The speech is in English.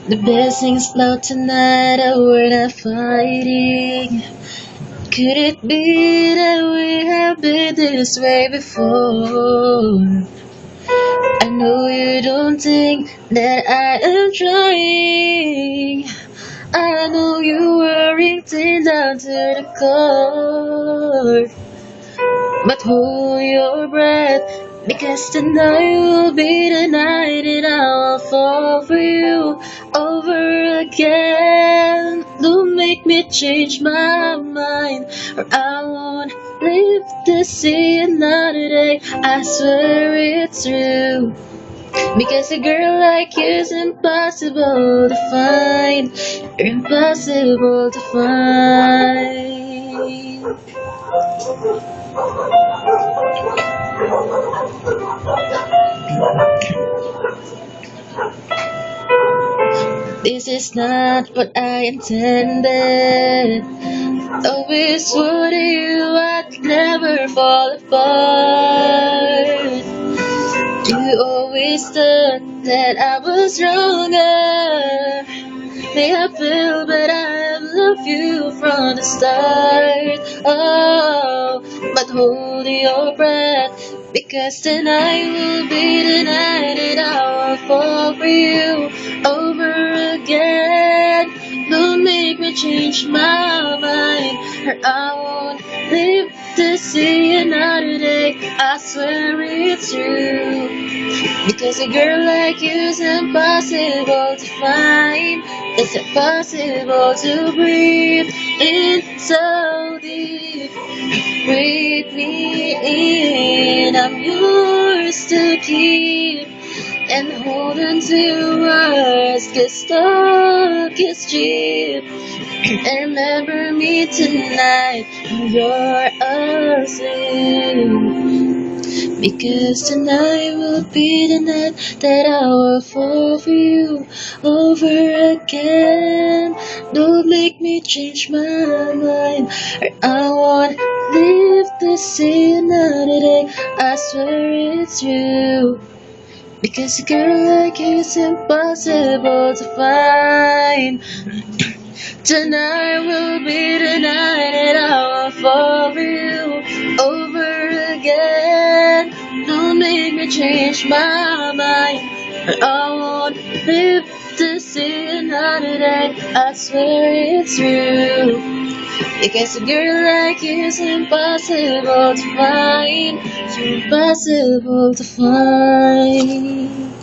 The blessings flow tonight, and we're not fighting. Could it be that we have been this way before? I know you don't think that I am trying. I know you were written down to the core. But hold your breath, because tonight will be the night and I'll fall for you over again. Don't make me change my mind, or I won't live to see another day. I swear it's true, because a girl like you is impossible to find. You're impossible to find. This is not what I intended. Always swore to you I'd never fall apart. You always thought that I was wronger. May I feel, but I have loved you from the start. Oh, but hold your breath, because tonight will be the night and I will fall for you over again. Don't make me change my mind, or I won't live to see another day. I swear it's true, because a girl like you is impossible to find. It's impossible to breathe in so deep. Breathe me in, I'm yours to keep. And hold on to your words, 'cause talk is cheap. And remember me tonight when you're asleep, because tonight will be the night that I will fall for you over again. Don't make me change my mind, or I won't live to see another day. I swear it's true, because a girl like you is impossible to find. Tonight will be the night that I will fall for you over again. Don't make me change my mind, or I won't live to see another day. I swear it's true, because a girl like you is impossible to find. It's impossible to find.